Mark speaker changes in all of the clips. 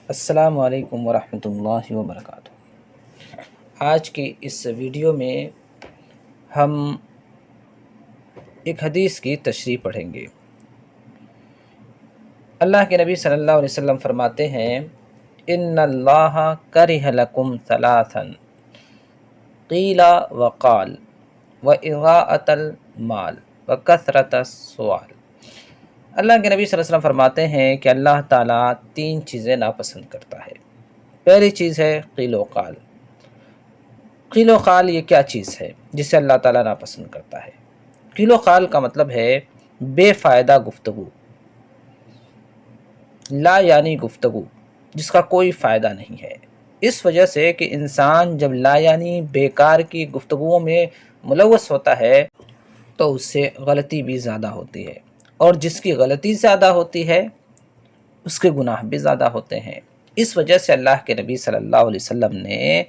Speaker 1: السلام علیکم ورحمۃ اللہ وبرکاتہ۔ آج کی اس ویڈیو میں ہم ایک حدیث کی تشریح پڑھیں گے۔ اللہ کے نبی صلی اللہ علیہ وسلم فرماتے ہیں، ان اللہ کرہ لکم ثلاثا قیل وقال واضاعۃ المال وکثرۃ السؤال۔ اللہ کے نبی صلی اللہ علیہ وسلم فرماتے ہیں کہ اللہ تعالیٰ 3 چیزیں ناپسند کرتا ہے۔ پہلی چیز ہے قیل و قال۔ قیل و قال یہ کیا چیز ہے جسے اللہ تعالیٰ ناپسند کرتا ہے؟ قیل و قال کا مطلب ہے بے فائدہ گفتگو، لا یعنی گفتگو جس کا کوئی فائدہ نہیں ہے۔ اس وجہ سے کہ انسان جب لا یعنی بیکار کی گفتگوؤں میں ملوث ہوتا ہے تو اس سے غلطی بھی زیادہ ہوتی ہے، اور جس کی غلطی زیادہ ہوتی ہے اس کے گناہ بھی زیادہ ہوتے ہیں۔ اس وجہ سے اللہ کے نبی صلی اللہ علیہ وسلم نے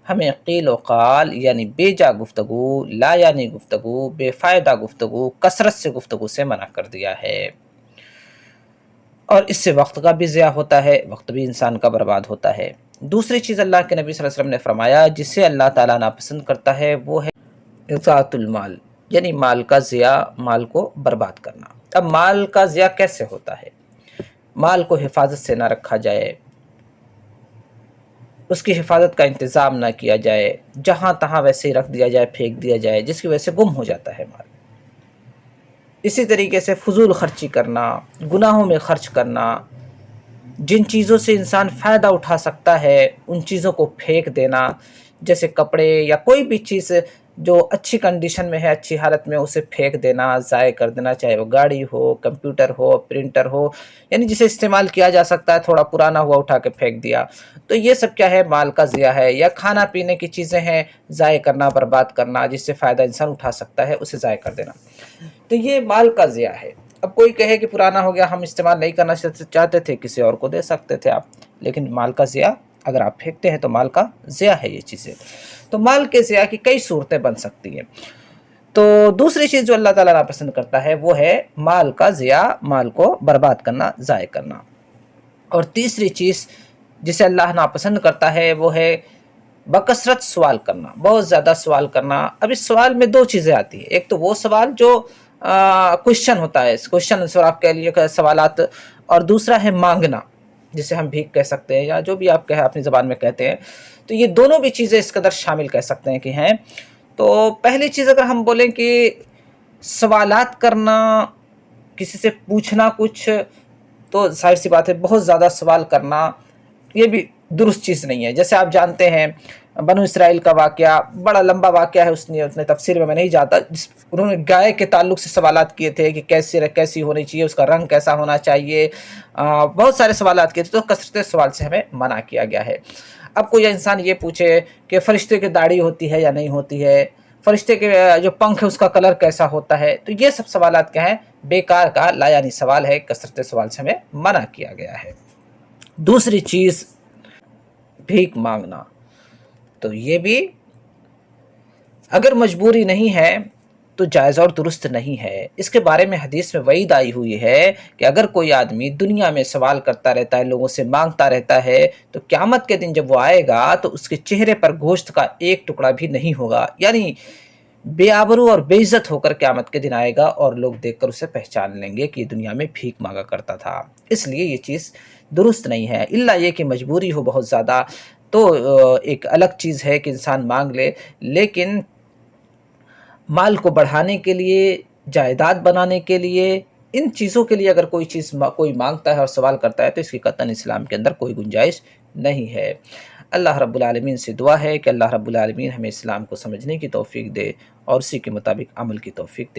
Speaker 1: ہمیں قیل و قال یعنی بے جا گفتگو، لا یعنی گفتگو، بے فائدہ گفتگو، کثرت سے گفتگو سے منع کر دیا ہے، اور اس سے وقت کا بھی ضیاع ہوتا ہے، وقت بھی انسان کا برباد ہوتا ہے۔ دوسری چیز اللہ کے نبی صلی اللہ علیہ وسلم نے فرمایا جسے اللہ تعالیٰ ناپسند کرتا ہے وہ ہے اضاعۃ المال، یعنی مال کا ضیاع، مال کو برباد کرنا۔ اب مال کا ضیاع کیسے ہوتا ہے؟ مال کو حفاظت سے نہ رکھا جائے، اس کی حفاظت کا انتظام نہ کیا جائے، جہاں تہاں ویسے ہی رکھ دیا جائے، پھینک دیا جائے، جس کی وجہ سے گم ہو جاتا ہے مال۔ اسی طریقے سے فضول خرچی کرنا، گناہوں میں خرچ کرنا، جن چیزوں سے انسان فائدہ اٹھا سکتا ہے ان چیزوں کو پھینک دینا، جیسے کپڑے یا کوئی بھی چیز جو اچھی کنڈیشن میں ہے، اچھی حالت میں، اسے پھینک دینا، ضائع کر دینا، چاہے وہ گاڑی ہو، کمپیوٹر ہو، پرنٹر ہو، یعنی جسے استعمال کیا جا سکتا ہے، تھوڑا پرانا ہوا اٹھا کے پھینک دیا، تو یہ سب کیا ہے؟ مال کا ضیاع ہے۔ یا کھانا پینے کی چیزیں ہیں، ضائع کرنا، برباد کرنا، جس سے فائدہ انسان اٹھا سکتا ہے اسے ضائع کر دینا، تو یہ مال کا ضیاع ہے۔ اب کوئی کہے کہ پرانا ہو گیا، ہم استعمال نہیں کرنا چاہتے تھے، کسی اور کو دے سکتے تھے آپ، لیکن مال کا ضیاع اگر آپ پھینکتے ہیں تو مال کا ضیاع ہے یہ چیزیں۔ تو مال کے ضیاع کی کئی صورتیں بن سکتی ہیں۔ تو دوسری چیز جو اللہ تعالیٰ ناپسند کرتا ہے وہ ہے مال کا ضیاع، مال کو برباد کرنا، ضائع کرنا۔ اور تیسری چیز جسے اللہ ناپسند کرتا ہے وہ ہے بکثرت سوال کرنا، بہت زیادہ سوال کرنا۔ اب اس سوال میں 2 چیزیں آتی ہیں، ایک تو وہ سوال جو کوشچن ہوتا ہے، کوشچن آنسر آپ کہہ لیے سوالات، اور دوسرا ہے مانگنا جسے ہم بھیک کہہ سکتے ہیں، یا جو بھی آپ کہے اپنی زبان میں کہتے ہیں۔ تو یہ دونوں بھی چیزیں اس قدر شامل کہہ سکتے ہیں کہ ہیں۔ تو پہلی چیز اگر ہم بولیں کہ سوالات کرنا، کسی سے پوچھنا کچھ، تو ظاہر سی بات ہے بہت زیادہ سوال کرنا یہ بھی درست چیز نہیں ہے۔ جیسے آپ جانتے ہیں بنو اسرائیل کا واقعہ بڑا لمبا واقعہ ہے، اس نے تفسیر میں نہیں جاتا، انہوں نے گائے کے تعلق سے سوالات کیے تھے کہ کیسی ہونی چاہیے، اس کا رنگ کیسا ہونا چاہیے، بہت سارے سوالات کیے تھے، تو کثرت سوال سے ہمیں منع کیا گیا ہے۔ اب کوئی انسان یہ پوچھے کہ فرشتے کی داڑھی ہوتی ہے یا نہیں ہوتی ہے، فرشتے کے جو پنکھ ہے اس کا کلر کیسا ہوتا ہے، تو یہ سب سوالات کیا ہیں؟ بیکار کا لا یعنی سوال ہے، کثرت سوال سے ہمیں منع کیا گیا ہے۔ دوسری چیز بھیک مانگنا، تو یہ بھی اگر مجبوری نہیں ہے تو جائز اور درست نہیں ہے۔ اس کے بارے میں حدیث میں وعید آئی ہوئی ہے کہ اگر کوئی آدمی دنیا میں سوال کرتا رہتا ہے، لوگوں سے مانگتا رہتا ہے، تو قیامت کے دن جب وہ آئے گا تو اس کے چہرے پر گوشت کا ایک ٹکڑا بھی نہیں ہوگا، یعنی بے آبرو اور بے عزت ہو کر قیامت کے دن آئے گا، اور لوگ دیکھ کر اسے پہچان لیں گے کہ یہ دنیا میں بھیک مانگا کرتا تھا۔ اس لیے یہ چیز درست نہیں ہے، الا یہ کہ مجبوری ہو بہت زیادہ، تو ایک الگ چیز ہے کہ انسان مانگ لے، لیکن مال کو بڑھانے کے لیے، جائیداد بنانے کے لیے، ان چیزوں کے لیے اگر کوئی چیز کوئی مانگتا ہے اور سوال کرتا ہے تو اس کی قطعاً اسلام کے اندر کوئی گنجائش نہیں ہے۔ اللہ رب العالمین سے دعا ہے کہ اللہ رب العالمین ہمیں اسلام کو سمجھنے کی توفیق دے اور اسی کے مطابق عمل کی توفیق دے۔